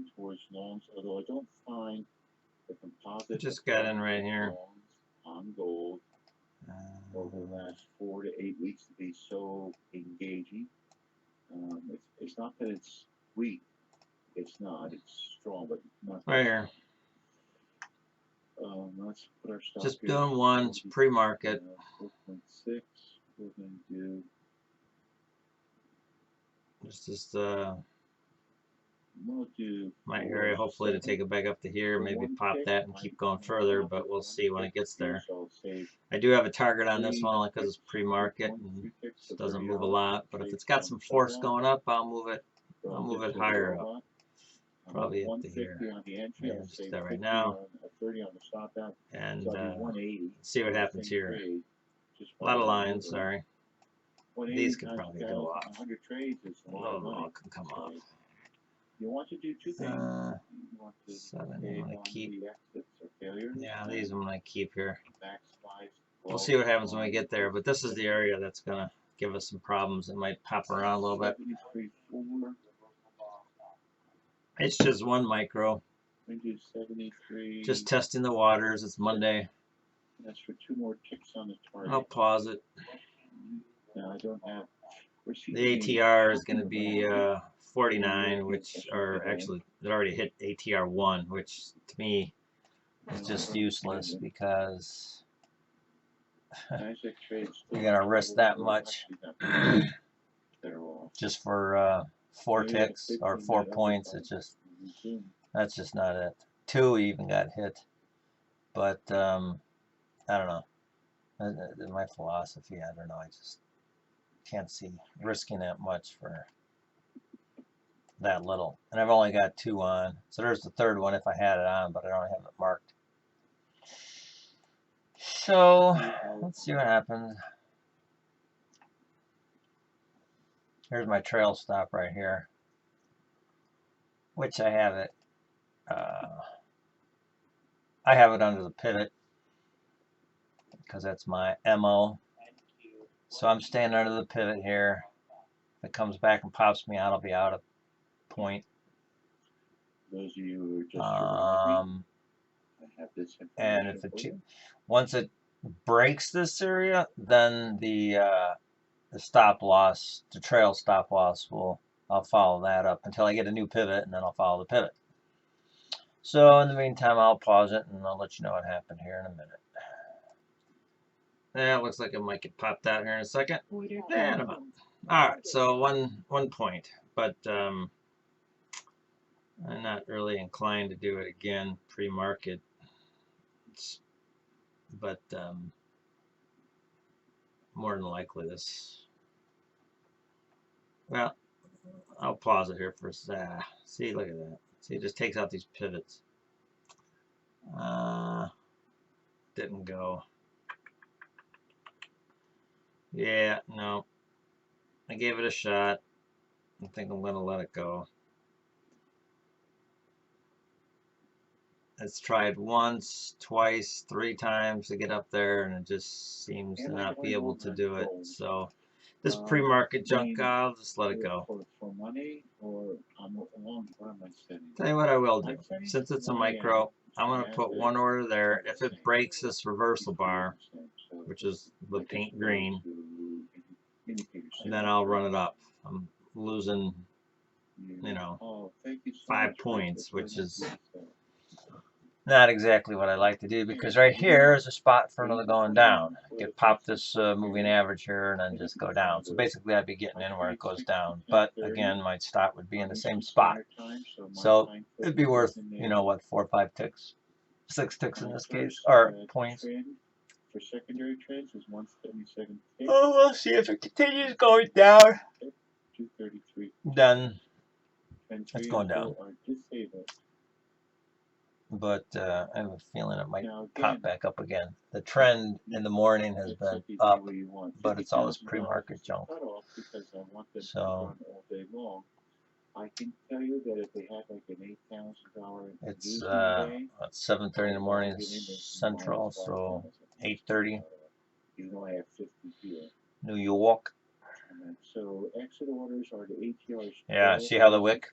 tendency towards longs, although I don't find the composite just got in right here longs on gold over the last 4 to 8 weeks to be so engaging. It's not that it's weak. It's not. It's strong, but not right here. Let's put our stop Just here. doing one. It's pre-market. 4.6. We're going to do. This is We'll do my area, hopefully to take it back up to here, maybe pop that and keep going further, but we'll see when it gets there. I do have a target on this one only because it's pre-market and it doesn't move a lot, but if it's got some force going up, I'll move it higher up, probably up to here. Yeah, just do that right now, and see what happens here. A lot of lines, sorry. These could probably go off. Oh, can come off. You want to do two things. You want to 7, I'm going to keep. Yeah, these I'm going to keep here. Backslice. We'll see what happens when we get there, but this is the area that's going to give us some problems. It might pop around a little bit. It's just one micro. Just testing the waters. It's Monday. That's for 2 more ticks on the target. I'll pause it. No, I don't have. The ATR is going to be 49, which are actually, it already hit ATR 1, which to me is just useless because you're going to risk that much just for 4 ticks or 4 points. It's just, that's just not it. 2 even got hit, but I don't know. My philosophy, I don't know. I just can't see risking that much for that little. And I've only got 2 on. So there's the third one if I had it on, but I don't have it marked. So let's see what happens. Here's my trail stop right here, which I have it. I have it under the pivot because that's my MO. So I'm staying under the pivot here. If it comes back and pops me out, I'll be out of point. Those of you who are just arriving, I have this and if it once it breaks this area, then the stop loss, the trail stop loss, I'll follow that up until I get a new pivot, and then I'll follow the pivot. So in the meantime, I'll pause it and I'll let you know what happened here in a minute. Yeah, it looks like it might get popped out here in a second. And about. All right, so one point, but I'm not really inclined to do it again pre-market. But more than likely this. Well, I'll pause it here for a sec. See, look at that. See, it just takes out these pivots. Didn't go. Yeah, no. I gave it a shot. I think I'm going to let it go. It's tried once, twice, 3 times to get up there, and it just seems to not be able to do it. So this pre-market junk, I'll just let it go. Tell you what I will do. Since it's a micro, I'm going to put 1 order there. If it breaks this reversal bar, which is the paint green, then I'll run it up. I'm losing, 5 points, which is not exactly what I like to do, because right here is a spot for another going down. I could pop this moving average here and then just go down. So basically I'd be getting in where it goes down. But again, my stop would be in the same spot. So it'd be worth, what, 4 or 5 ticks? 6 ticks in this case, or points. For secondary trades is 177. Oh, we'll see if it continues going down. 233. Then it's going down. But I have a feeling it might pop back up again. The trend in the morning has been up, but it's all this pre-market junk. So I can tell you that if they had like an $8,000, it's 7:30 in the morning Central, so 8:30 New York. So exit orders are the ATRs. Yeah, see how the wick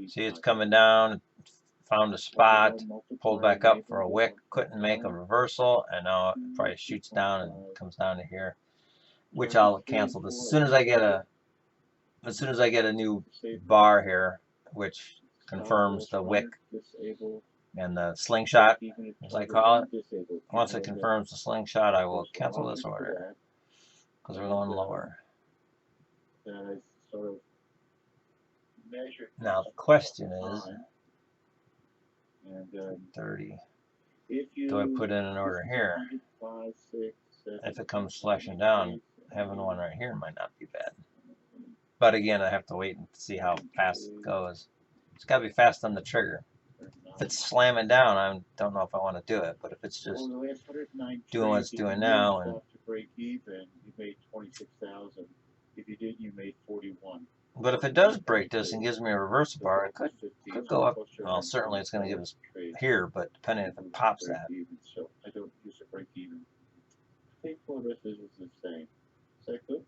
See, it's coming down, found a spot, pulled back up for a wick, couldn't make a reversal, and now it probably shoots down and comes down to here, which I'll cancel this as soon as I get a new bar here, which confirms the wick and the slingshot, as I call it. Once it confirms the slingshot, I will cancel this order because we're going lower. Now the question is, 30. Do I put in an order here? If it comes flashing down, having one right here might not be bad. But again, I have to wait and see how fast it goes. It's got to be fast on the trigger. If it's slamming down, I don't know if I want to do it. But if it's just doing what it's doing now, and but if it does break this and gives me a reversal bar, it could go up. Well, certainly it's going to give us here, but depending if it pops that. So I don't use a break even. I think for this is the same. Is that good?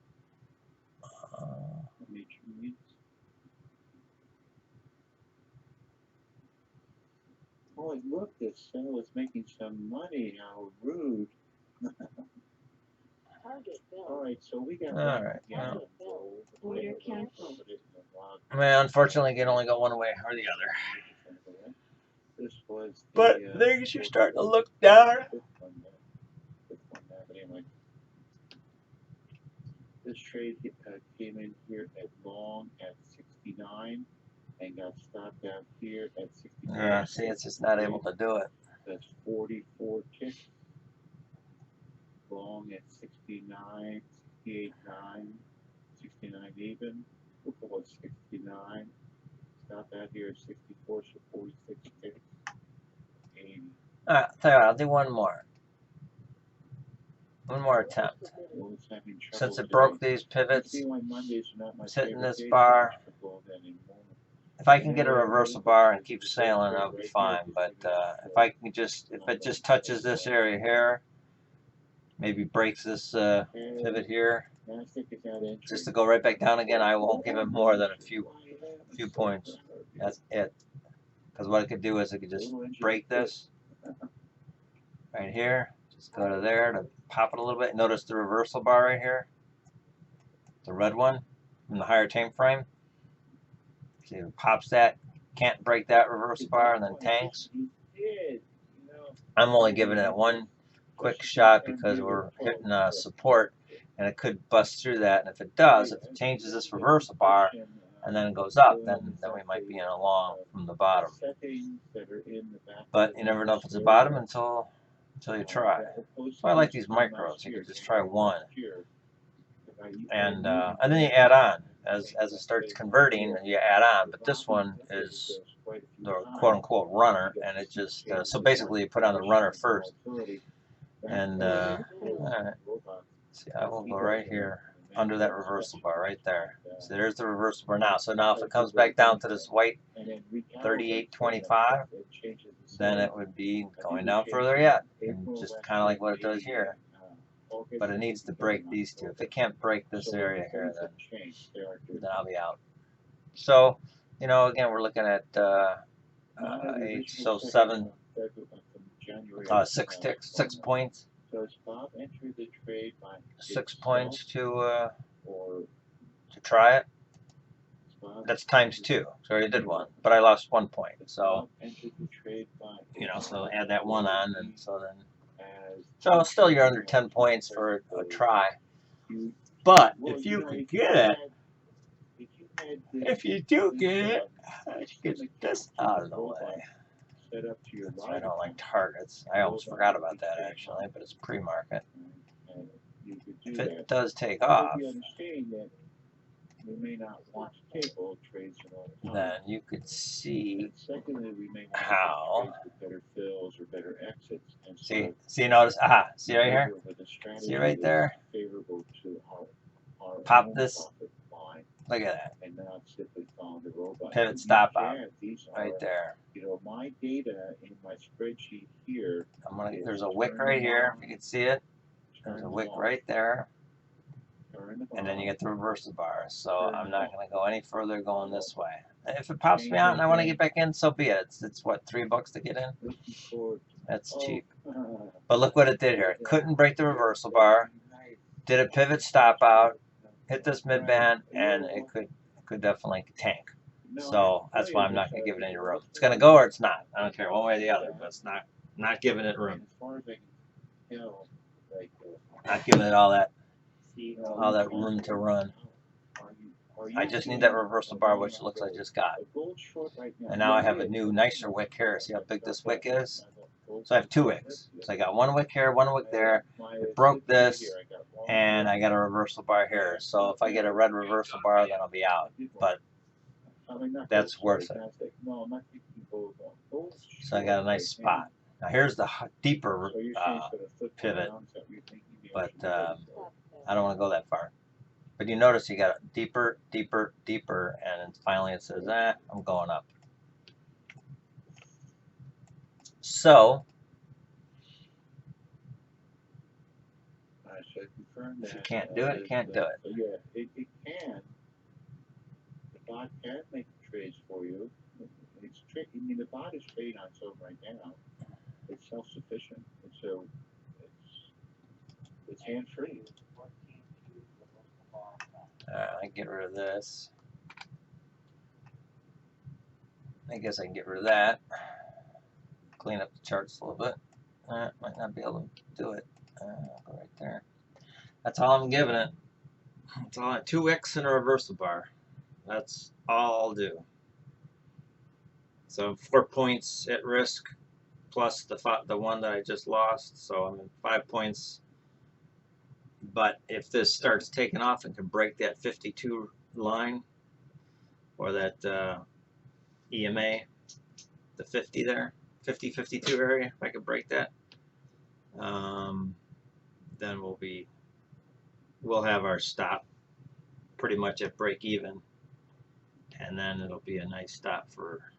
Oh, look, this cell is making some money. How rude. All right, so we got. All right. Order canceled. Well, unfortunately, you can only go one way or the other. This was the, but things are starting to look down. This trade came in here at long at 69 and got stopped out here at 69. Yeah, see, it's just not able to do it. That's 44 ticks. Long at 69, 68, 9, 69 even. Look at what's 69. Stop out here at 64, so 46 ticks. 80. Alright, tell you what, I'll do one more. One more attempt. Since it broke these pivots, it's hitting this bar. If I can get a reversal bar and keep sailing, I'll be fine. But if it just touches this area here, maybe breaks this pivot here, just to go right back down again, I won't give it more than a few points. That's it. Because what it could do is it could just break this right here. Just go to there to pop it a little bit. Notice the reversal bar right here, the red one from the higher time frame. See, it pops that, can't break that reversal bar, and then tanks. I'm only giving it one quick shot because we're hitting support, and it could bust through that. And if it does, if it changes this reversal bar and then it goes up, then we might be in a long from the bottom. But you never know if it's a bottom until you try. So I like these micros. You can just try one, and then you add on as it starts converting, and you add on. But this one is the quote unquote runner, and it just so basically you put on the runner first, and all right. See, I will go right here under that reversal bar right there. So there's the reversal bar now. So now if it comes back down to this white 38.25, then it would be going down further yet, and just kind of like what it does here. But it needs to break these two. If it can't break this area here, then I'll be out. So, you know, again, we're looking at 8, so 7, 6 points. 6 points to try it. That's times 2. So I already did one, but I lost 1 point. So, you know, so add that one on, and so still you're under 10 points for a try. But if you could get it, if you do get it, let's get this out of the way. That's why I don't like targets. I almost forgot about that actually, but it's pre-market. If it does take off, then you could see how. See, notice, see right here? See right there? Pop this. Look at that. Pivot stop out right there. You know, my data in my spreadsheet here. There's a wick right here, if you can see it. There's a wick right there. And then you get the reversal bar. So I'm not going to go any further going this way. If it pops me out and I want to get back in, so be it. It's what, $3 to get in? That's cheap. But look what it did here. It couldn't break the reversal bar. Did a pivot stop out, hit this mid band, and it could definitely tank. So that's why I'm not going to give it any room. It's going to go or it's not. I don't care one way or the other, but it's not giving it room. Not giving it all that room to run. I just need that reversal bar, which it looks like I just got. And now I have a new, nicer wick here. See how big this wick is? So I have 2 wicks. So I got 1 wick here, 1 wick there. It broke this, and I got a reversal bar here. So if I get a red reversal bar, then I'll be out. But that's worth it. So I got a nice spot. Now here's the deeper pivot, but I don't want to go that far. But you notice you got deeper, deeper, deeper, and finally it says, I'm going up. So, if you can't do it, you can't do it. So yeah, it can. The bot can make trades for you. It's tricky. I mean, the bot is trading on its own right now. It's self-sufficient, and so it's hand-free. I get rid of this. I guess I can get rid of that. Clean up the charts a little bit. Might not be able to do it. I'll go right there. That's all I'm giving it. That's all. 2 wicks and a reversal bar. That's all I'll do. So 4 points at risk, plus the one that I just lost. So I'm in 5 points. But if this starts taking off and can break that 52 line, or that EMA, the 50 there, 50-52 area, if I could break that, then we'll have our stop pretty much at break even, and then it'll be a nice stop for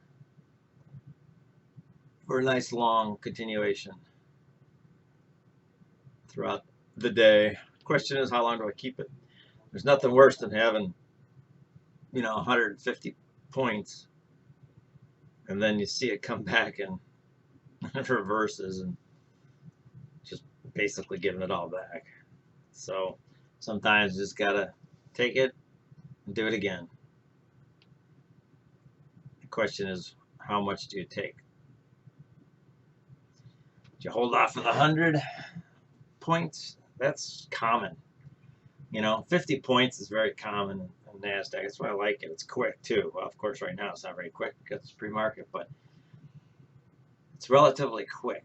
a nice long continuation throughout the day. Question is, how long do I keep it? There's nothing worse than having 150 points and then you see it come back and reverses and just basically giving it all back. So sometimes you just gotta take it and do it again. The question is, how much do you take? Do you hold off of the 100 points? That's common. 50 points is very common in NASDAQ. That's why I like it. It's quick too. Well, of course, right now it's not very quick because it's pre-market, but it's relatively quick.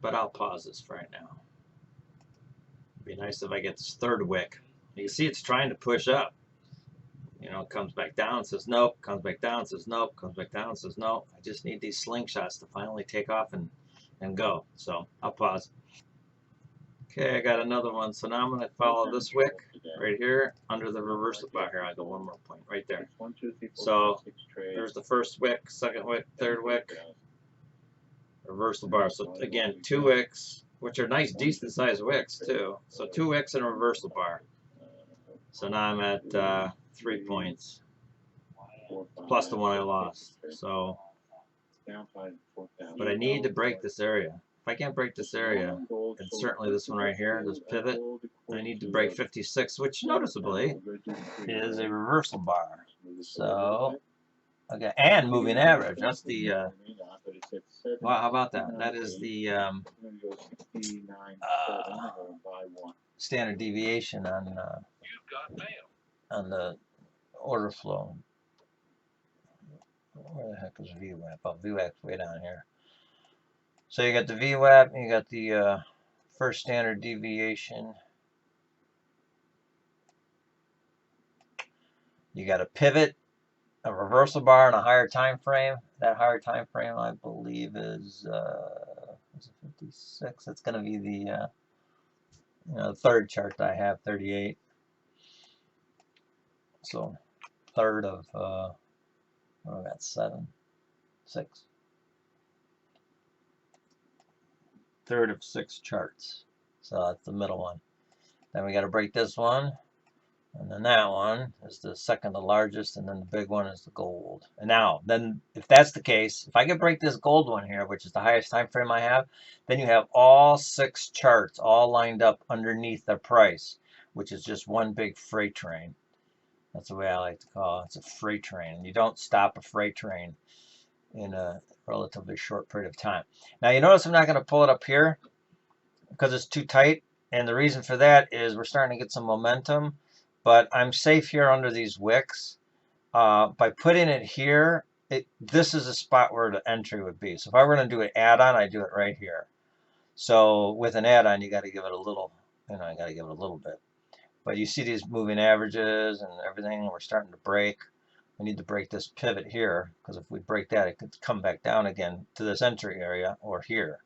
But I'll pause this for right now. It'd be nice if I get this third wick. You see it's trying to push up. It comes back down, says nope, comes back down, says nope, comes back down, says nope. I just need these slingshots to finally take off and go. So I'll pause. Okay, I got another one. So now I'm going to follow this wick right here under the reversal bar here. I go one more point right there. So there's the first wick, second wick, third wick, reversal bar. So again, 2 wicks, which are nice, decent sized wicks too. So 2 wicks and a reversal bar. So now I'm at 3 points plus the one I lost. So, but I need to break this area. If I can't break this area, and certainly this one right here, this pivot, I need to break 56, which noticeably is a reversal bar. So, okay, and moving average. That's the, well, how about that? That is the standard deviation on the order flow. Where the heck is VWAP? Oh, VWAP's way down here. So you got the VWAP, and you got the first standard deviation. You got a pivot, a reversal bar, and a higher time frame. That higher time frame, I believe, is it 56? That's going to be the the third chart that I have, 38. So third of what we got, 6. Third of 6 charts. So that's the middle one. Then we got to break this one. And then that one is the second to largest, and then the big one is the gold. And now, then, if that's the case, if I could break this gold one here, which is the highest time frame I have, then you have all 6 charts all lined up underneath the price, which is just one big freight train. That's the way I like to call it. It's a freight train. You don't stop a freight train in a relatively short period of time. Now, you notice I'm not going to pull it up here because it's too tight. And the reason for that is we're starting to get some momentum. But I'm safe here under these wicks. By putting it here, this is a spot where the entry would be. So if I were going to do an add-on, I'd do it right here. So with an add-on, you got to give it a little, you got to give it a little bit. But you see these moving averages and everything, and we're starting to break. We need to break this pivot here, because if we break that, it could come back down again to this entry area or here.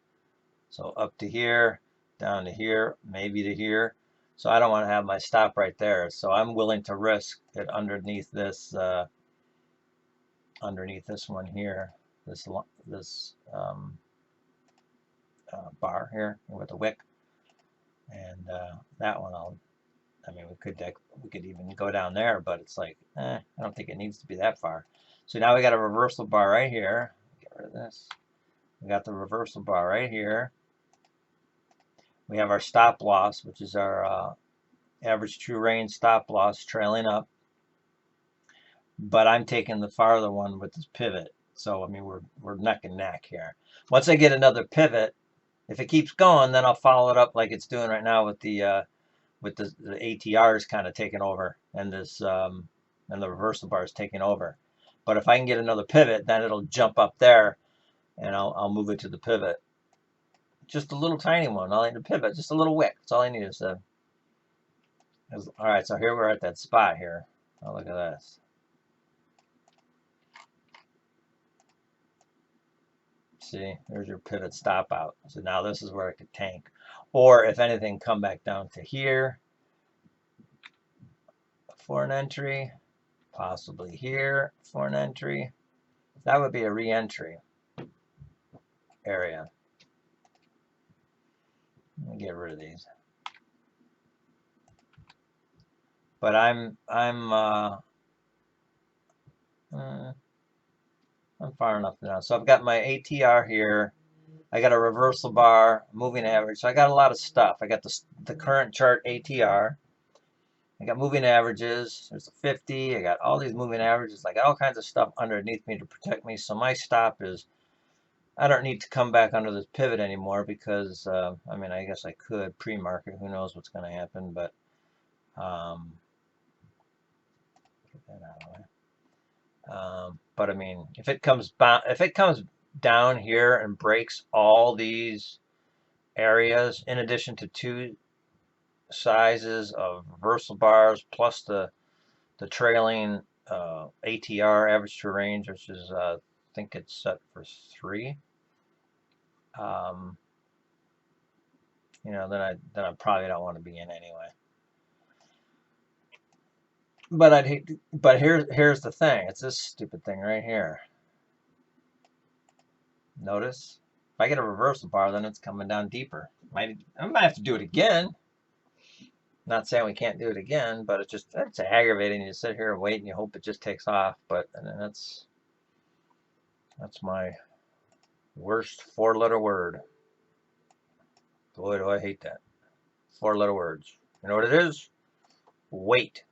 So up to here, down to here, maybe to here. So I don't want to have my stop right there. So I'm willing to risk it underneath this one here, this bar here with the wick, and that one I mean, we could even go down there, but it's like, I don't think it needs to be that far. So now we got a reversal bar right here. Get rid of this. We got the reversal bar right here. We have our stop loss, which is our average true range stop loss trailing up. But I'm taking the farther one with this pivot. So, I mean, we're neck and neck here. Once I get another pivot, if it keeps going, then I'll follow it up like it's doing right now with the ATRs kind of taking over, and this and the reversal bar is taking over. But if I can get another pivot, then it'll jump up there, and I'll move it to the pivot. Just a little tiny one. I'll need to pivot, just a little wick. That's all I need is all right. So here we're at that spot here. Oh, look at this. See, there's your pivot stop out. So now this is where it could tank, or if anything, come back down to here for an entry, possibly here for an entry. That would be a re-entry area. Let me get rid of these. But I'm far enough now. So I've got my ATR here. I got a reversal bar, moving average. So I got a lot of stuff. I got the current chart ATR. I got moving averages. There's a 50. I got all these moving averages. I got all kinds of stuff underneath me to protect me. So my stop is, I don't need to come back under this pivot anymore because, I mean, I guess I could pre-market. Who knows what's going to happen, but get that out of the way. But I mean, if it comes down here and breaks all these areas, in addition to 2 sizes of reversal bars plus the trailing ATR, average true range, which is I think it's set for 3. Then I probably don't want to be in anyway. But I'd hate. But here's the thing. It's this stupid thing right here. Notice if I get a reversal bar, then it's coming down deeper. I might have to do it again. Not saying we can't do it again, but it's aggravating. You sit here and wait and you hope it just takes off. But that's my worst 4-letter word. Boy, do I hate that. 4-letter words. You know what it is? Wait.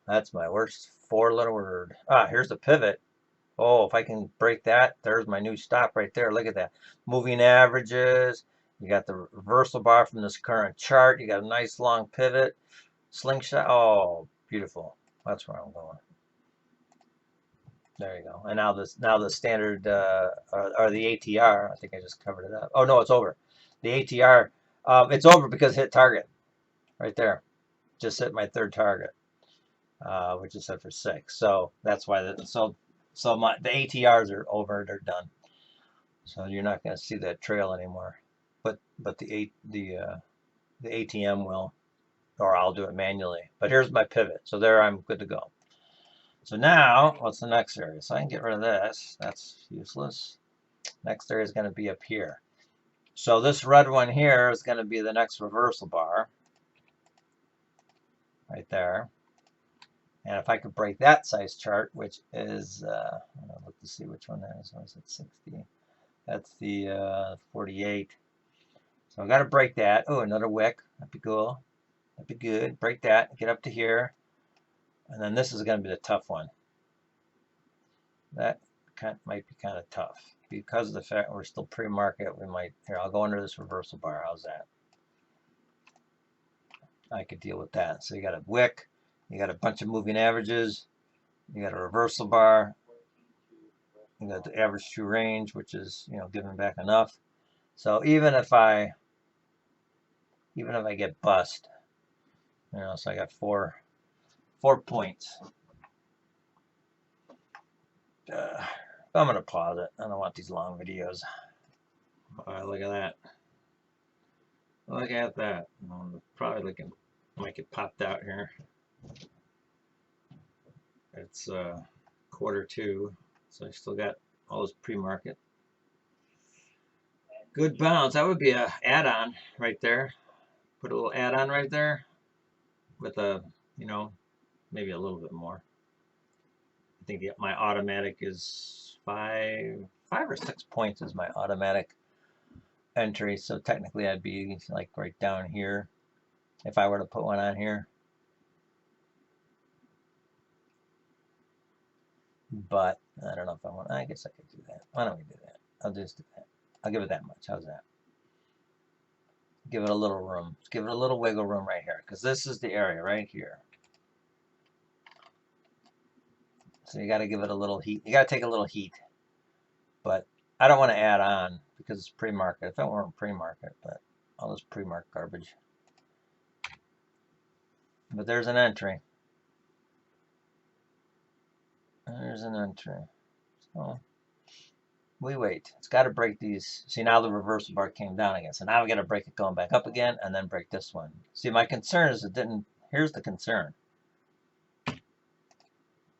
That's my worst 4-letter word. Here's the pivot. Oh, if I can break that, there's my new stop right there. Look at that. Moving averages. You got the reversal bar from this current chart. You got a nice long pivot. Slingshot. Oh, beautiful. That's where I'm going. There you go. And now the standard or the ATR. I think I just covered it up. Oh no, it's over. The ATR. It's over because it hit target right there. Just hit my 3rd target, which is set for 6. So that's why the ATRs are over. They're done. So you're not going to see that trail anymore. But the ATM will, or I'll do it manually. But here's my pivot. So there I'm good to go. So now, what's the next area? So I can get rid of this. That's useless. Next area is going to be up here. So this red one here is going to be the next reversal bar. right there. And if I could break that size chart, which is, I'm going to look to see which one that is. What is it, 60? That's the 48. So I got to break that. Oh, another wick. That'd be cool. That'd be good. Break that. Get up to here. And then this is going to be the tough one. That might be kind of tough. Because of the fact we're still pre-market, we might... Here, I'll go under this reversal bar. How's that? I could deal with that. So you got a wick. You got a bunch of moving averages. You got a reversal bar. You got the average true range, which is, you know, giving back enough. So even if I get bust, you know, so I got four points. I'm gonna pause it. I don't want these long videos. All right, look at that. Look at that. Probably looking like it popped out here. It's Q2, so I still got all this pre-market. Good bounce. That would be a add-on right there. Put a little add-on right there with a, you know, maybe a little bit more. I think my automatic is 5 or 6 points is my automatic entry. So technically I'd be like right down here if I were to put one on here. But I don't know if I want. I guess I could do that. Why don't we do that? I'll just do that. I'll give it that much. How's that? Give it a little room. Let's give it a little wiggle room right here, because this is the area right here. So you got to give it a little heat. You got to take a little heat. But I don't want to add on because it's pre-market. If it weren't pre-market, but all this pre-market garbage. But there's an entry. There's an entry. So we wait. It's got to break these. See, now the reversal bar came down again. So now we got to break it going back up again and then break this one. See, my concern is it didn't. Here's the concern.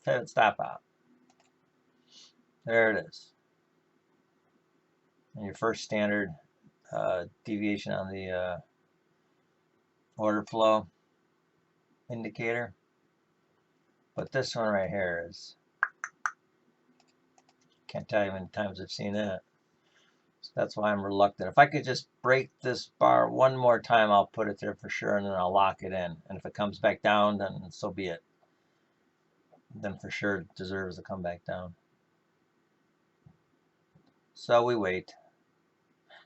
Pivot stop out. There it is. And your first standard deviation on the order flow indicator. But this one right here is, can't tell you how many times I've seen that. So that's why I'm reluctant. If I could just break this bar one more time, I'll put it there for sure, and then I'll lock it in. And if it comes back down, then so be it. Then for sure it deserves to come back down. So we wait.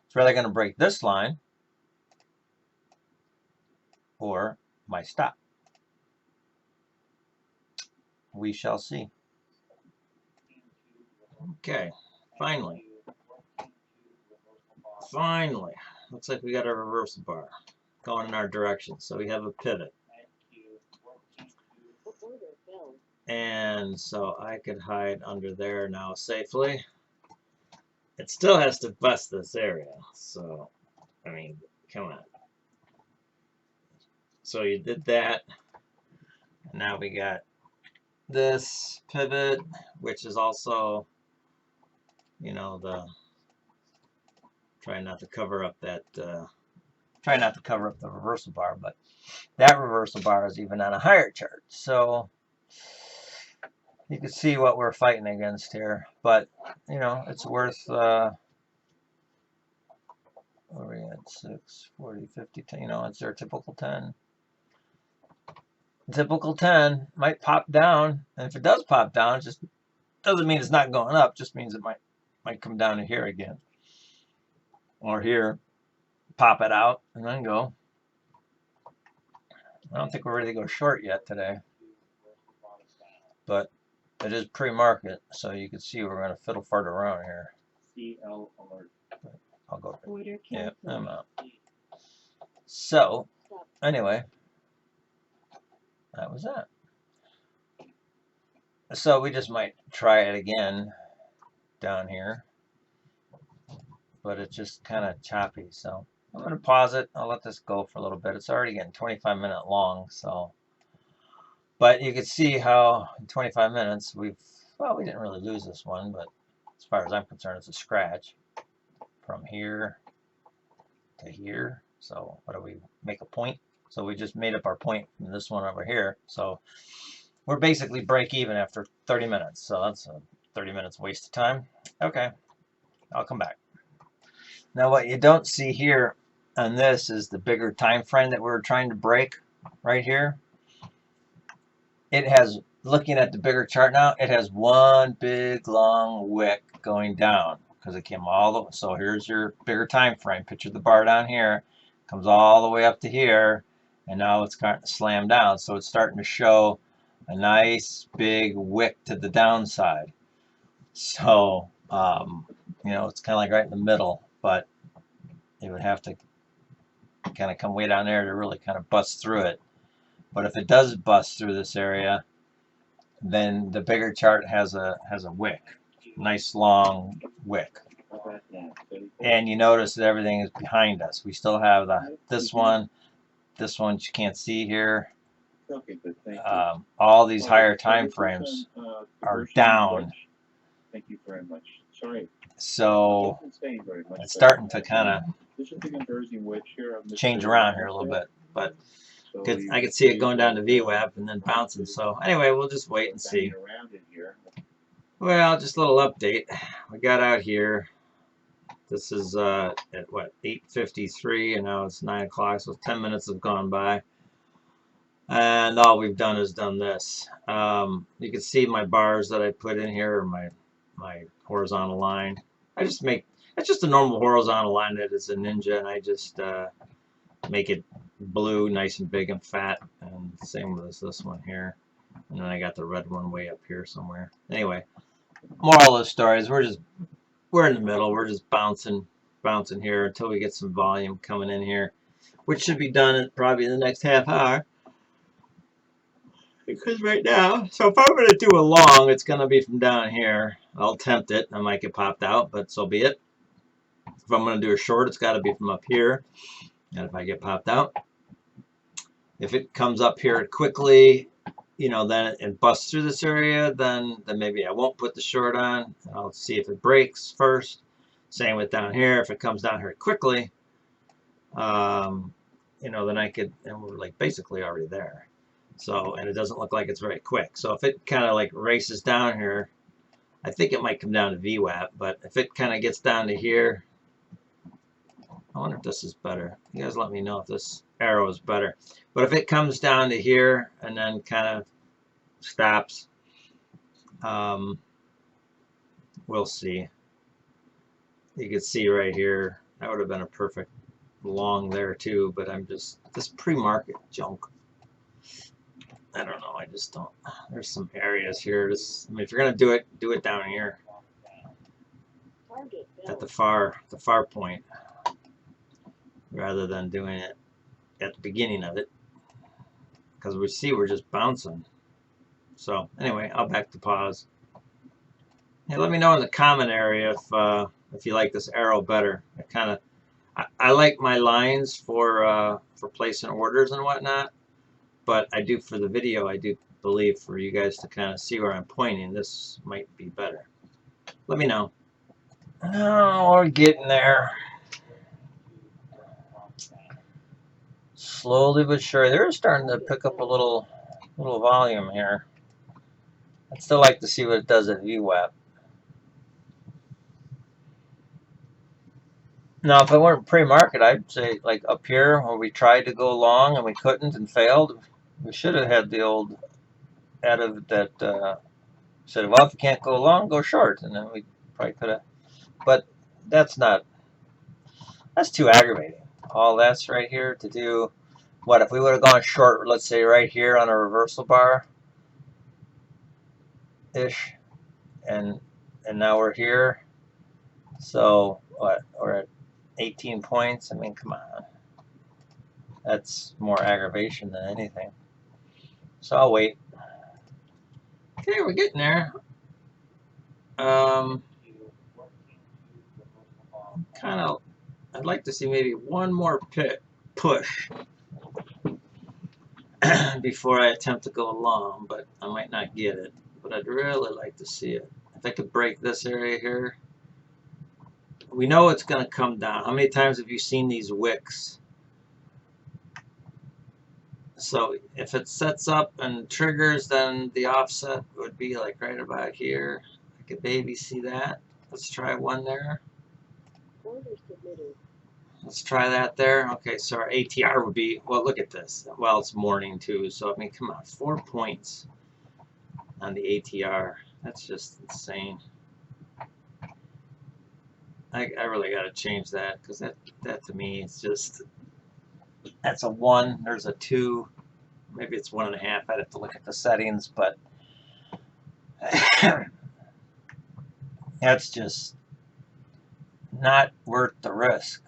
It's really going to break this line or my stop. We shall see. Okay, finally. Finally. Looks like we got a reversal bar going in our direction. So we have a pivot. And so I could hide under there now safely. It still has to bust this area. So, I mean, come on. So you did that. And now we got this pivot, which is also, you know, the try not to cover up that try not to cover up the reversal bar, but that reversal bar is even on a higher chart. So you can see what we're fighting against here. But, you know, it's worth where are we at? 6, 40, 50, 10, you know, it's their typical 10. Typical 10 might pop down, and if it does pop down, it just doesn't mean it's not going up, just means it might come down to here again. Or here, pop it out, and then go. I don't think we're ready to go short yet today. But it is pre-market, so you can see we're going to fiddle fart around here. CL alert. I'll go. Yeah, I'm out. So, anyway, that was that. So we just might try it again down here. But it's just kind of choppy, so I'm going to pause it. I'll let this go for a little bit. It's already getting 25-minute long, so. But you can see how in 25 minutes we didn't really lose this one, but as far as I'm concerned, it's a scratch from here to here. So what do we make a point? So we just made up our point in this one over here. So we're basically break even after 30 minutes. So that's a 30 minutes waste of time. Okay, I'll come back. Now what you don't see here on this is the bigger time frame that we were trying to break right here. It has, looking at the bigger chart now, it has one big long wick going down because it came all the way. So here's your bigger time frame. Picture the bar down here, comes all the way up to here, and now it's starting to slam down. So it's starting to show a nice big wick to the downside. So you know, it's kind of like right in the middle, but it would have to kind of come way down there to really kind of bust through it. But if it does bust through this area, then the bigger chart has a wick, nice long wick. And you notice that everything is behind us. We still have this one you can't see here. All these higher time frames are down. Thank you very much. Sorry. So it's starting to kind of change around here a little bit, but I could see it going down to VWAP and then bouncing. So anyway, we'll just wait and see. Well, just a little update. We got out here. This is at what, 8:53, and now it's 9 o'clock, so 10 minutes have gone by. And all we've done is done this. You can see my bars that I put in here, or my horizontal line. It's just a normal horizontal line that is a Ninja, and I just make it blue, nice and big and fat, and same with this one here. And then I got the red one way up here somewhere. Anyway, moral of the story is we're in the middle. We're just bouncing here until we get some volume coming in here, which should be done in probably the next half hour. Because right now, so if I'm going to do a long, it's going to be from down here. I'll attempt it. I might get popped out, but so be it. If I'm going to do a short, it's got to be from up here. And if I get popped out, if it comes up here quickly, you know, then it busts through this area, then maybe I won't put the short on. I'll see if it breaks first. Same with down here. If it comes down here quickly, you know, then I could, and we're like basically already there. So, and it doesn't look like it's very quick. So if it kind of like races down here, I think it might come down to VWAP, but if it kind of gets down to here, I wonder if this is better. You guys let me know if this arrow is better. But if it comes down to here and then kind of stops, we'll see. You can see right here, that would have been a perfect long there too, but I'm just, this pre-market junk. I don't know, I just don't, there's some areas here. I mean, if you're going to do it down here at the far point, rather than doing it at the beginning of it, because we see we're just bouncing. So anyway, I'll back to pause. Hey, let me know in the comment area if you like this arrow better. I like my lines for placing orders and whatnot, but I do for the video. I do believe for you guys to kind of see where I'm pointing, this might be better. Let me know. Oh, we're getting there. Slowly but surely, they're starting to pick up a little volume here. I'd still like to see what it does at VWAP. Now, if it weren't pre-market, I'd say like up here where we tried to go long and we couldn't and failed, we should have had the old adage that said, well, if you can't go long, go short. And then we probably could have. But that's too aggravating. All that's right here to do. What if we would have gone short, let's say right here on a reversal bar ish, and now we're here. So what, we're at 18 points. I mean, come on. That's more aggravation than anything. So I'll wait. Okay, we're getting there. I'd like to see maybe one more push before I attempt to go long, but I might not get it. But I'd really like to see it. If I could break this area here. We know it's going to come down. How many times have you seen these wicks So if it sets up and triggers, then the offset would be like right about here. I could maybe see that. Let's try one there. Let's try that there. Okay, so our ATR would be, well, look at this. Well, it's morning too, so I mean, come on, 4 points on the ATR. That's just insane. I really got to change that, because that to me is just, that's a 1, there's a 2, maybe it's 1.5. I'd have to look at the settings, but that's just not worth the risk.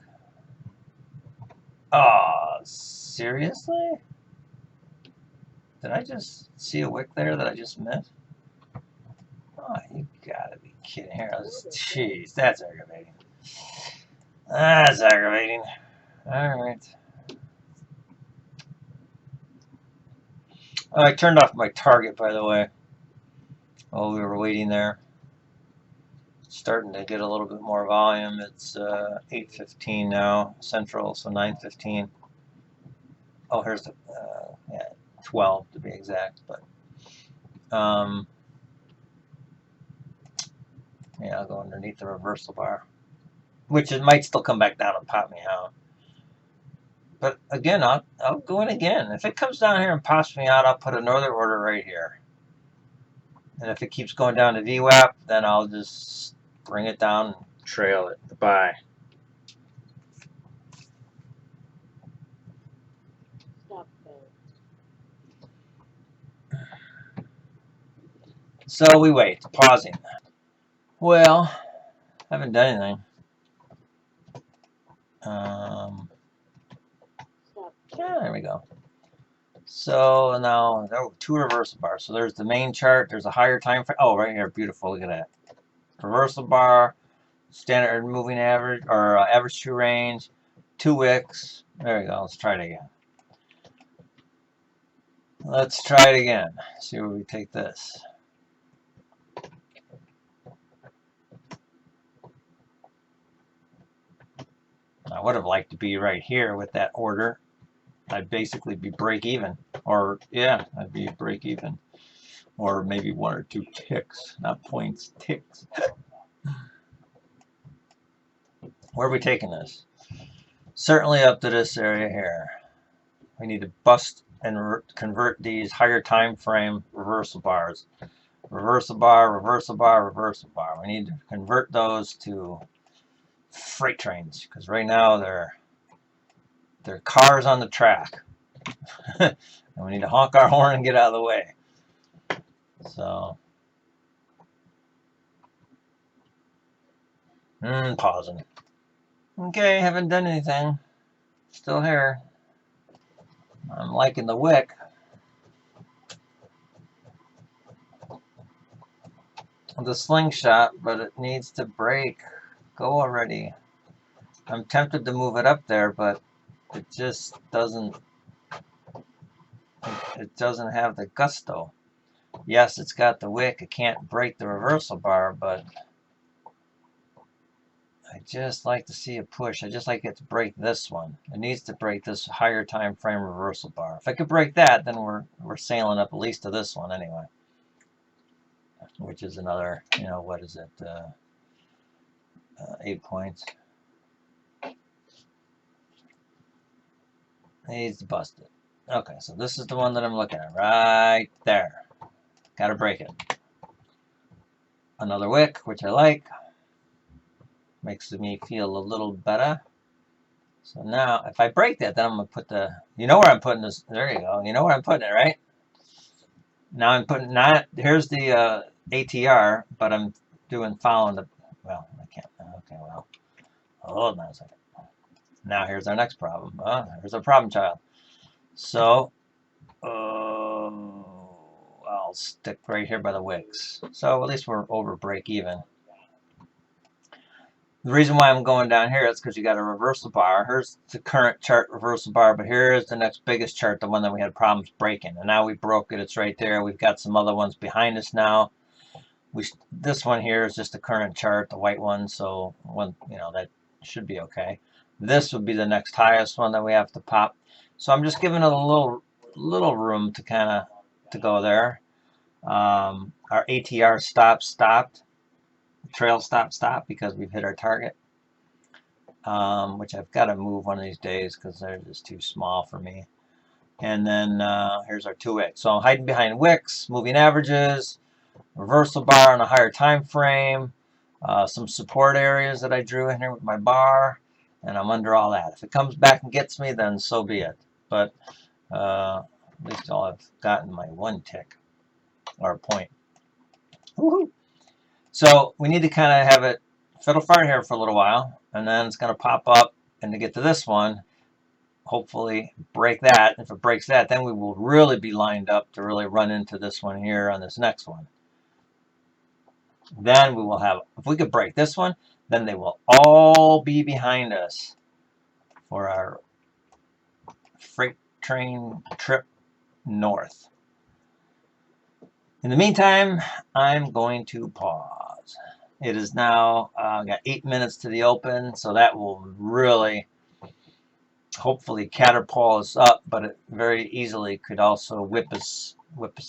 Oh, seriously? Did I just see a wick there that I just missed? Oh, you gotta be kidding here. Jeez, that's aggravating. That's aggravating. Alright. Oh, I turned off my target, by the way, while we were waiting there. It's starting to get a little bit more volume. It's 8:15 now, Central, so 9:15. Oh, here's the, yeah, 12 to be exact, but, yeah, I'll go underneath the reversal bar, which it might still come back down and pop me out. But again, I'll go in again. If it comes down here and pops me out, I'll put another order right here. And if it keeps going down to VWAP, then I'll just bring it down and trail it. Goodbye. So we wait, pausing. Well, haven't done anything. Yeah, there we go. So now there are 2 reversal bars. So there's the main chart. There's a higher time frame. Oh, right here, beautiful. Look at that. Reversal bar, standard moving average, or average true range, 2 wicks. There we go. Let's try it again. Let's try it again. See where we take this. I would have liked to be right here with that order. I'd basically be break even. Or, yeah, I'd be break even. Or maybe 1 or 2 ticks. Not points, ticks. Where are we taking this? Certainly up to this area here. We need to bust and convert these higher time frame reversal bars. Reversal bar, reversal bar, reversal bar. We need to convert those to freight trains, because right now they're cars on the track. And we need to honk our horn and get out of the way. So, pausing. Okay, haven't done anything. Still here. I'm liking the wick. The slingshot, but it needs to break. Go already. I'm tempted to move it up there, but it just doesn't. It doesn't have the gusto. Yes, it's got the wick. It can't break the reversal bar, but I just like to see a push. I just like it to break this one. It needs to break this higher time frame reversal bar. If I could break that, then we're sailing up at least to this one anyway. Which is another, what is it? 8 points. It needs to bust it. Okay, so this is the one that I'm looking at right there. Got to break it. Another wick, which I like. Makes me feel a little better. So now, if I break that, then I'm going to put the, where I'm putting this. There you go. You know where I'm putting it, right? Now I'm putting, here's the ATR, but I'm following the, well, I can't, okay, well, hold on a second. Now here's our next problem. Here's our problem child. So, I'll stick right here by the wicks. So at least we're over break even. The reason why I'm going down here is because you got a reversal bar. Here's the current chart reversal bar, but here's the next biggest chart, the one that we had problems breaking. And now we broke it. It's right there. We've got some other ones behind us now. This one here is just the current chart, the white one. So that should be okay. This would be the next highest one that we have to pop. So I'm just giving it a little little room to kind of to go there. Our ATR stopped, trail stopped because we've hit our target, which I've got to move one of these days because they're just too small for me. And then here's our 2 wicks. So I'm hiding behind wicks, moving averages, reversal bar on a higher time frame, some support areas that I drew in here with my bar, and I'm under all that. If it comes back and gets me, then so be it. But at least I'll have gotten my 1 tick or a point. Woohoo! So we need to kind of have it fiddle fart here for a little while, and then it's going to pop up, and to get to this one, hopefully break that. If it breaks that, then we will really be lined up to really run into this one here on this next one. Then we will have, if we could break this one, then they will all be behind us for our freight train trip north. In the meantime, I'm going to pause. It is now got 8 minutes to the open, so that will really hopefully catapult us up, but it very easily could also whip us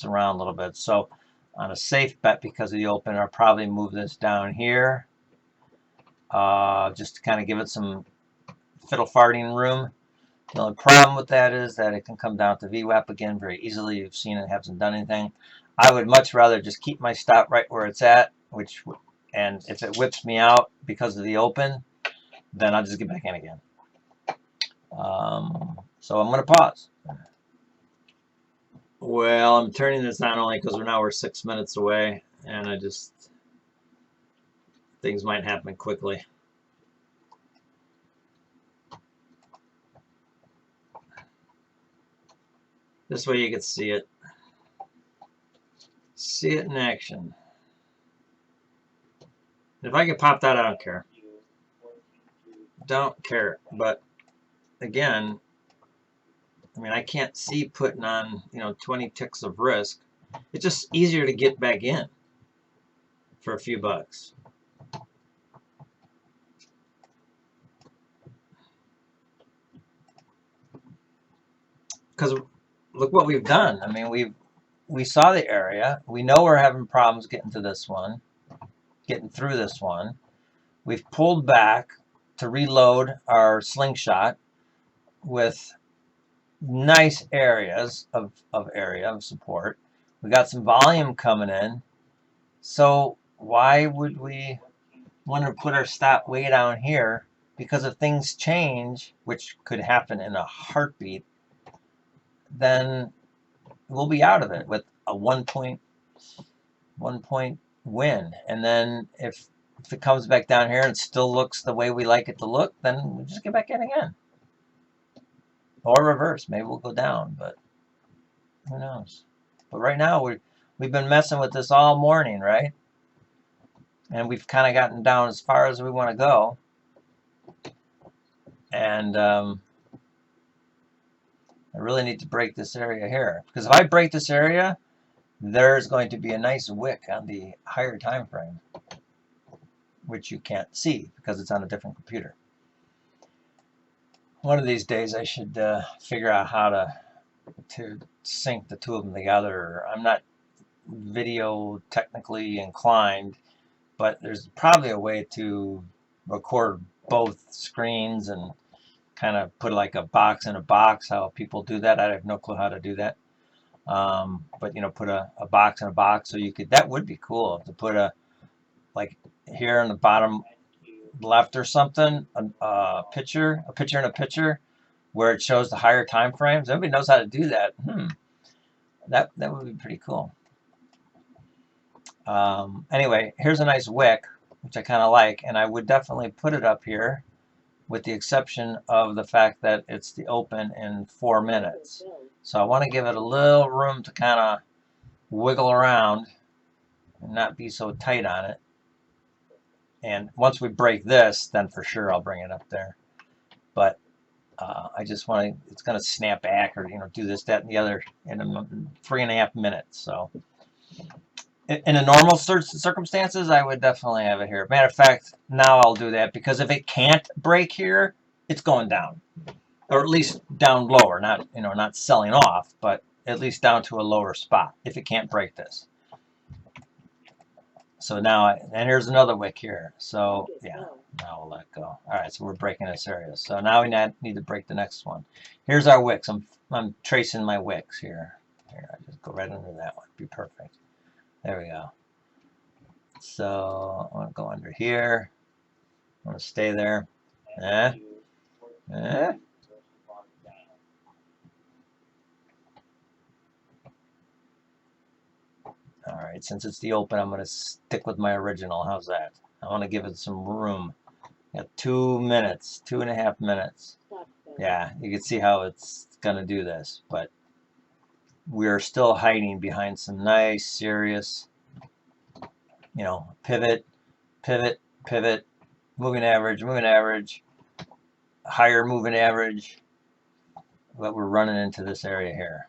around a little bit. So on a safe bet, because of the open, I'll probably move this down here just to kind of give it some fiddle farting room. The only problem with that is that it can come down to VWAP again very easily. You've seen it hasn't done anything. I would much rather just keep my stop right where it's at, and if it whips me out because of the open, then I'll just get back in again. So I'm going to pause. Well, I'm turning this on only because we're 6 minutes away, and things might happen quickly. This way you can see it. See it in action. If I get popped out, I don't care. Don't care. But again, I mean, I can't see putting on, 20 ticks of risk. It's just easier to get back in for a few bucks. Because look what we've done. I mean, we saw the area. We know we're having problems getting to this one, getting through this one. We've pulled back to reload our slingshot with nice areas of support. We got some volume coming in. So why would we want to put our stop way down here? Because if things change, which could happen in a heartbeat, then we'll be out of it with a 1 point win. And then if it comes back down here and it still looks the way we like it to look, then we just get back in again. Or reverse. Maybe we'll go down, but who knows? But right now we've been messing with this all morning, right? And we've kind of gotten down as far as we want to go. And I really need to break this area here, because if I break this area, there's going to be a nice wick on the higher time frame, which you can't see because it's on a different computer. One of these days I should figure out how to sync the two of them together. I'm not video technically inclined, but there's probably a way to record both screens and kind of put like a box in a box, how people do that. I have no clue how to do that. But put a box in a box, so you could, that would be cool to put like here in the bottom left or something, a picture in a picture where it shows the higher time frames. Everybody knows how to do that. That would be pretty cool. Anyway, here's a nice wick, which I kind of like, and I would definitely put it up here, with the exception of the fact that it's the open in 4 minutes. So I want to give it a little room to kind of wiggle around and not be so tight on it. And once we break this, then for sure I'll bring it up there. But I just want to, it's going to snap back or, do this, that, and the other in 3.5 minutes. So in a normal circumstances, I would definitely have it here. Matter of fact, now I'll do that, because if it can't break here, it's going down. or at least down lower, not, you know, not selling off, but at least down to a lower spot if it can't break this. So now, and here's another wick here. So yeah, now we'll let go. All right, so we're breaking this area. So now we need to break the next one. Here's our wicks. I'm tracing my wicks here. Here, I just go right under that one. Be perfect. There we go. So I'm gonna go under here. I'm gonna stay there. All right, since it's the open, I'm going to stick with my original. How's that? I want to give it some room. Got 2 minutes, 2.5 minutes. Yeah, you can see how it's going to do this, but we're still hiding behind some nice, serious, you know, pivot, pivot, pivot, moving average, higher moving average, but we're running into this area here.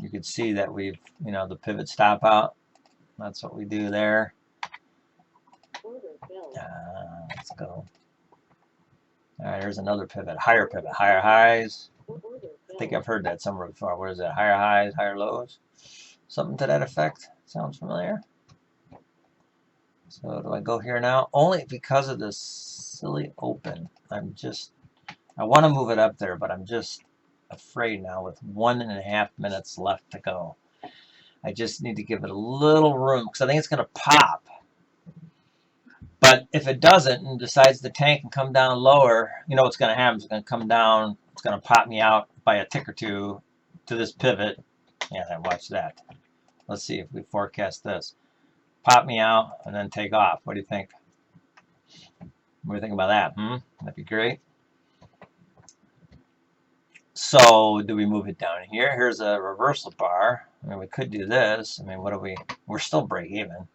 You can see that we've, you know, the pivot stop out. That's what we do there. Let's go. All right, here's another pivot, higher highs. I think I've heard that somewhere before. What is that? Higher highs, higher lows? Something to that effect. Sounds familiar. So do I go here now? Only because of this silly open. I want to move it up there, but I'm just afraid now with 1.5 minutes left to go. I just need to give it a little room because I think it's going to pop. But if it doesn't and decides the tank and come down lower, you know what's going to happen. It's going to come down. It's going to pop me out by a tick or two to this pivot. Yeah, watch that. Let's see if we forecast this. Pop me out and then take off. What do you think? What do you think about that? That'd be great. So do we move it down here? Here's a reversal bar. I mean, we could do this. I mean, what do we? We're still break even.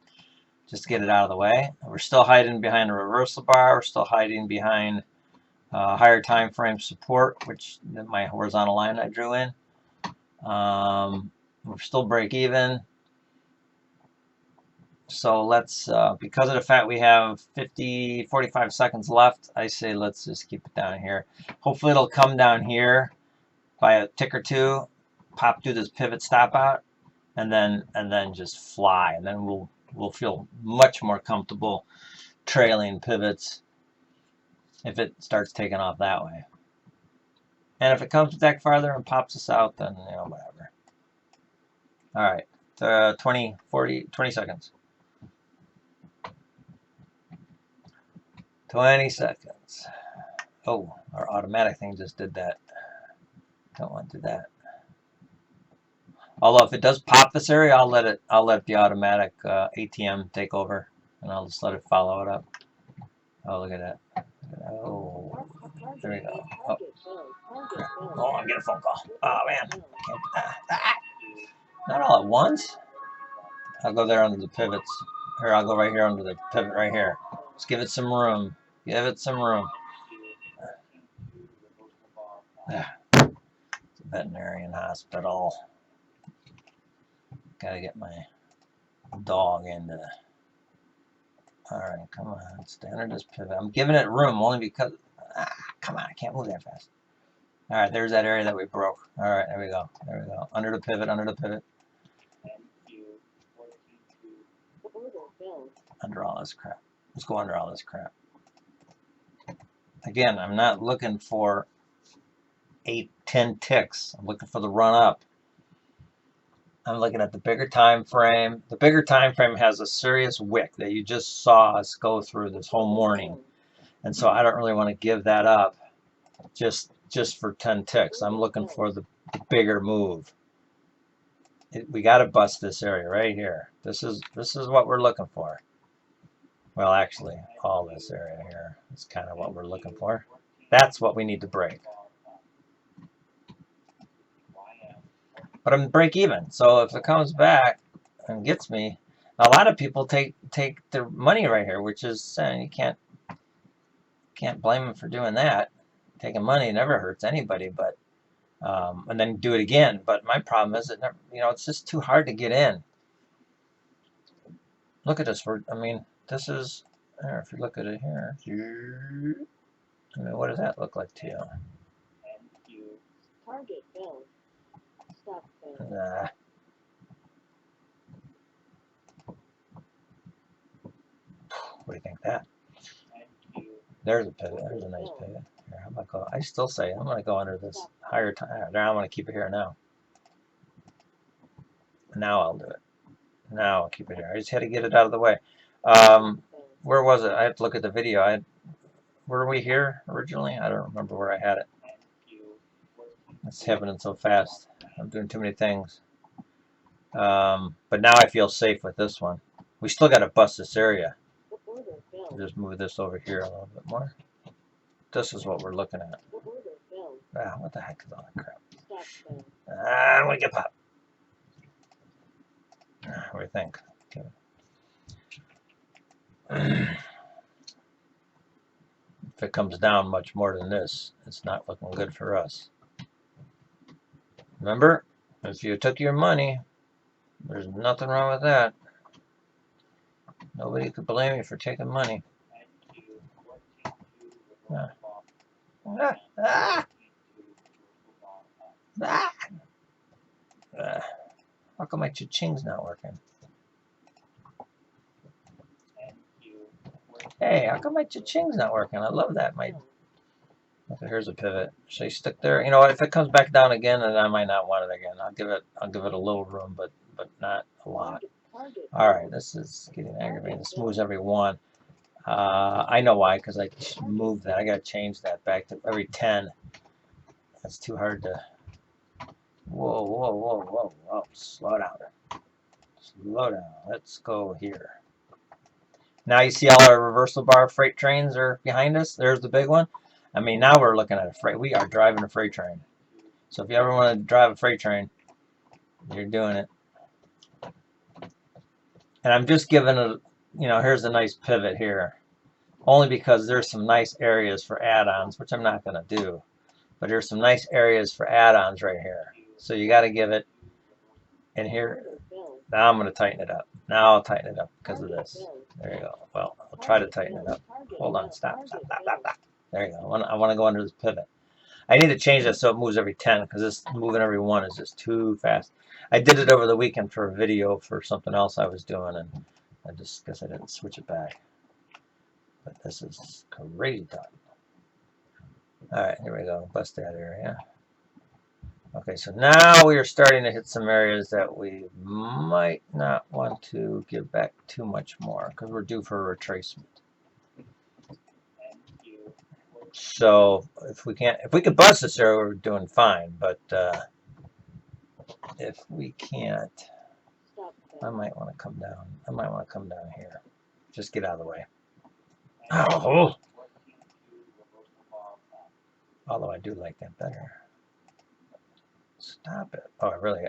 Just to get it out of the way. We're still hiding behind a reversal bar. We're still hiding behind higher time frame support, which my horizontal line I drew in. We're still break even. So let's, because of the fact we have 45 seconds left, I say let's just keep it down here. Hopefully it'll come down here by a tick or two, pop through this pivot stop out, and then just fly. And then we'll feel much more comfortable trailing pivots if it starts taking off that way. And if it comes back farther and pops us out, then, you know, whatever. All right, 20 seconds. 20 seconds. Oh, our automatic thing just did that. Don't want to do that. Although if it does pop this area, I'll let the automatic ATM take over, and I'll just let it follow it up. Oh, look at that. Oh, there we go. Oh, crap. Oh, I'm getting a phone call. Oh man, not all at once. I'll go there under the pivots. Here, I'll go right here under the pivot right here. Just give it some room. Give it some room. It's a veterinarian hospital. Gotta get my dog into. All right, come on. Stay under this pivot. I'm giving it room only because. Come on, I can't move that fast. All right, there's that area that we broke. All right, there we go. There we go. Under the pivot, under the pivot. Under all this crap. Let's go under all this crap. Again, I'm not looking for 8, 10 ticks. I'm looking for the run up. I'm looking at the bigger time frame. The bigger time frame has a serious wick that you just saw us go through this whole morning. And so I don't really want to give that up just for 10 ticks. I'm looking for the bigger move. We got to bust this area right here. This is what we're looking for. Well, actually, all this area here is kind of what we're looking for. That's what we need to break. But I'm break even. So if it comes back and gets me, a lot of people take their money right here, which is you can't blame them for doing that. Taking money never hurts anybody, but and then do it again. But my problem is that it's just too hard to get in. Look at this. I mean, this is. If you look at it here, I mean, what does that look like to you? Target build. Stop build. Nah. What do you think of that? There's a pivot. There's a nice pivot. Here, how about go? I still say I'm going to go under this higher time. Now I'm going to keep it here now. Now I'll do it. Now I'll keep it here. I just had to get it out of the way. Where was it? I have to look at the video. Were we here originally? I don't remember where I had it. It's happening so fast. I'm doing too many things. But now I feel safe with this one. We still got to bust this area. Just move this over here a little bit more. This is what we're looking at. Ah, what the heck is all that crap? I'm going to get popped. What do you think? Okay. If it comes down much more than this, it's not looking good for us. Remember, if you took your money, there's nothing wrong with that. Nobody could blame you for taking money. How come my cha-ching's not working? Hey, how come my cha-ching's not working? I love that. Okay, here's a pivot. Should I stick there? You know what? If it comes back down again, then I might not want it again. I'll give it a little room, but not a lot. All right, this is getting aggravating. This moves every one. I know why, because I moved that. I got to change that back to every 10. That's too hard to. Whoa, whoa, whoa, whoa, whoa! Slow down. Slow down. Let's go here. Now you see all our reversal bar freight trains are behind us. There's the big one. I mean, now we're looking at a freight. We are driving a freight train. So if you ever want to drive a freight train, you're doing it. And I'm just giving it, you know, here's a nice pivot here. Only because there's some nice areas for add-ons, which I'm not going to do. But there's some nice areas for add-ons right here. So you got to give it in here. Now I'm going to tighten it up. Now I'll tighten it up because of this. There you go. Well, I'll try to tighten it up. Hold on. Stop. There you go. I want to go under this pivot. I need to change that so it moves every 10 because this moving every 1 is just too fast. I did it over the weekend for a video for something else I was doing, and I just guess I didn't switch it back. But this is crazy talk. All right, here we go. Bust that area. Okay, so now we are starting to hit some areas that we might not want to give back too much more because we're due for a retracement. So if we could bust this area, we're doing fine. But if we can't, I might want to come down. I might want to come down here. Just get out of the way. Oh. Although I do like that better. Stop it. Oh, I really.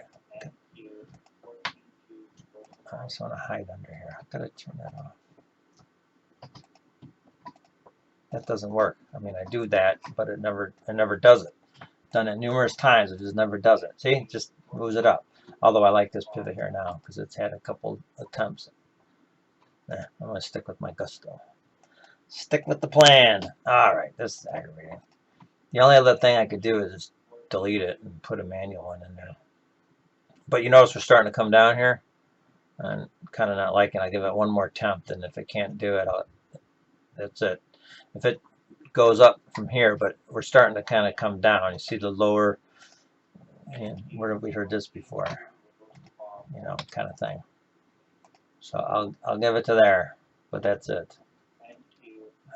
I just want to hide under here. I've got to turn that off. That doesn't work. I mean, I do that, but it never does it. Done it numerous times. It just never does it. See, it just moves it up. Although I like this pivot here now because it's had a couple attempts. I'm going to stick with my gusto. Stick with the plan. All right, this is aggravating. The only other thing I could do is just delete it and put a manual one in there. But you notice we're starting to come down here. I'm kind of not liking it. I give it one more attempt, and if it can't do it, that's it. If it goes up from here, but we're starting to kind of come down. You see the lower, and where have we heard this before? You know, kind of thing. So I'll give it to there, but that's it.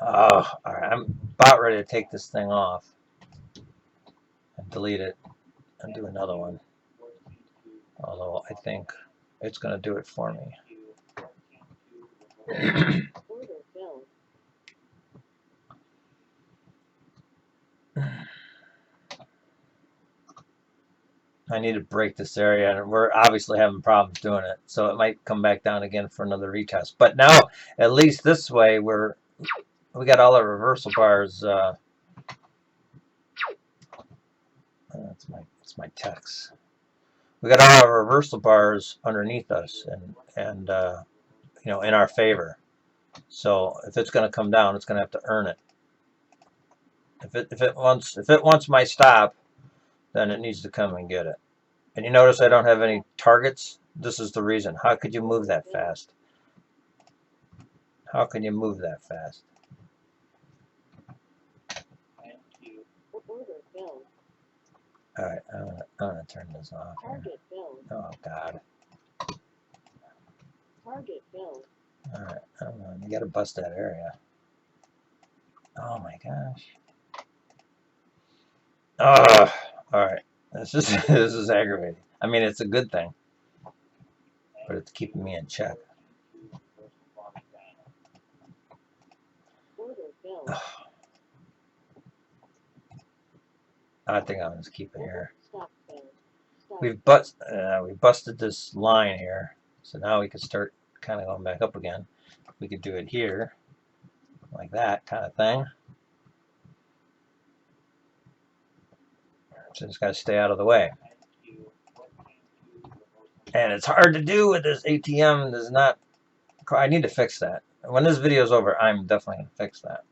Oh, all right. I'm about ready to take this thing off and delete it and do another one. Although I think it's going to do it for me. I need to break this area, and we're obviously having problems doing it, so it might come back down again for another retest. But now, at least this way, we got all our reversal bars. That's my text. We got all our reversal bars underneath us, and you know, in our favor. So if it's going to come down, it's going to have to earn it. If it wants my stop, then it needs to come and get it. And you notice I don't have any targets. This is the reason. How could you move that fast? How can you move that fast? All right, I'm gonna turn this off. Here. Oh God. Target filled. All right, you gotta bust that area. Oh my gosh. Oh, all right. This is this is aggravating. I mean, it's a good thing, but it's keeping me in check. Order filled. I think I'm just keep it here. Stop filled. Stop. We busted this line here, so now we can start kind of going back up again. We could do it here, like that kind of thing. So just got to stay out of the way. And it's hard to do with this ATM. Does not. I need to fix that. When this video is over, I'm definitely going to fix that.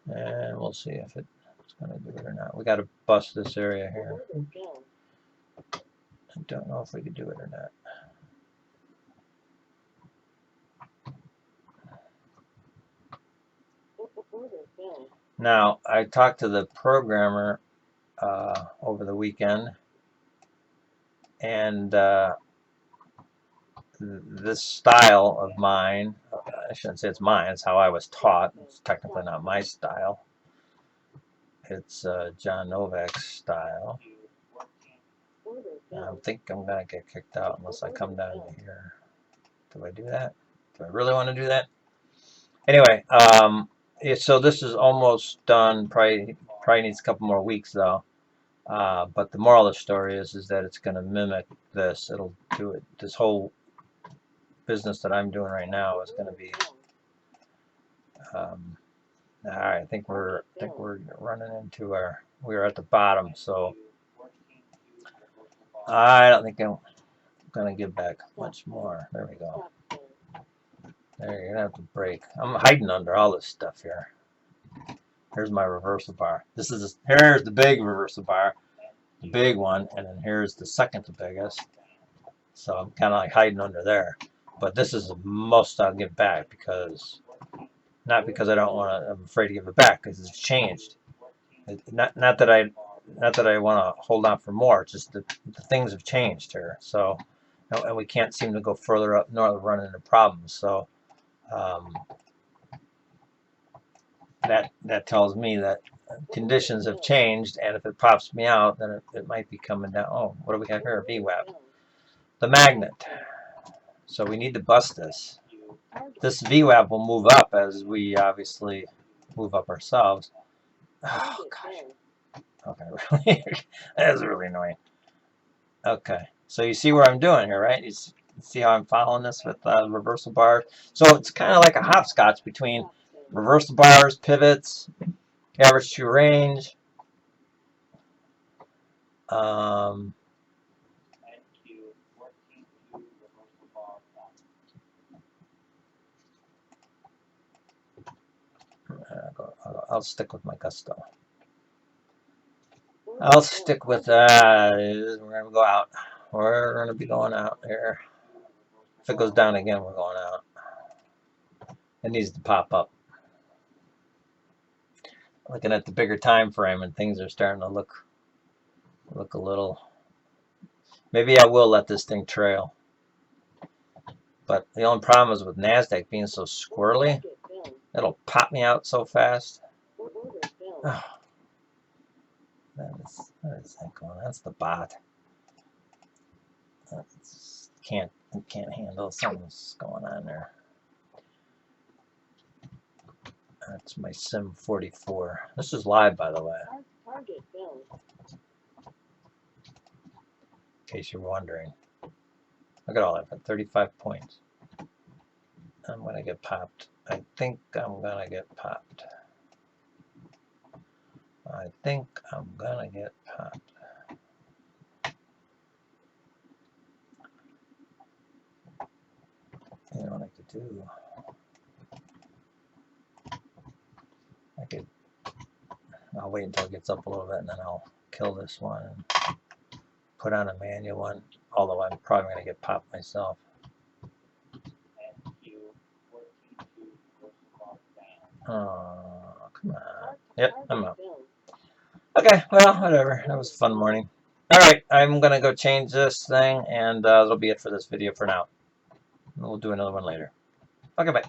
And we'll see if it's going to do it or not. We got to bust this area here. I don't know if we could do it or not. Now, I talked to the programmer over the weekend, and this style of mine, I shouldn't say it's mine, it's how I was taught. It's technically not my style. It's John Novak's style. I think I'm going to get kicked out unless I come down to here. Do I do that? Do I really want to do that? Anyway, so this is almost done. Probably needs a couple more weeks though. But the moral of the story is that it's going to mimic this. It'll do it. This whole business that I'm doing right now is going to be. All right, I think we're running into our. We're at the bottom, so I don't think I'm going to give back much more. There we go. There, you're gonna have to break. I'm hiding under all this stuff here. Here's my reversal bar. Here's the big reversal bar, the big one, and then here's the second to biggest. So I'm kind of like hiding under there. But this is the most I'll give back not because I don't want to. I'm afraid to give it back because it's changed. Not that I want to hold on for more. It's just the things have changed here. So, and we can't seem to go further up north, run into problems. So. That tells me that conditions have changed, and if it pops me out, then it might be coming down. Oh, what do we have here? VWAP. The magnet. So we need to bust this. This VWAP will move up as we obviously move up ourselves. Oh, gosh. Okay, really? That's really annoying. Okay, so you see what I'm doing here, right? You see how I'm following this with reversal bars? So it's kind of like a hopscotch between reversal bars, pivots, average true range. I'll stick with my gusto. I'll stick with that. We're going to go out. We're going to be going out here. If it goes down again, we're going out. It needs to pop up. Looking at the bigger time frame, and things are starting to look a little. Maybe I will let this thing trail. But the only problem is with NASDAQ being so squirrely, it'll pop me out so fast. Oh. What is that going on? That's the bot. Can't handle something's going on there. That's my Sim 44. This is live, by the way. In case you're wondering. Look at all that. 35 points. I'm gonna get popped. I think I'm gonna get popped. I think I'm gonna get popped. You know what I could do? could. I'll wait until it gets up a little bit, and then I'll kill this one and put on a manual one. Although I'm probably going to get popped myself. Oh, come on. Yep, I'm out. Okay, well, whatever. That was a fun morning. Alright, I'm going to go change this thing, and that'll be it for this video for now. We'll do another one later. Okay, bye.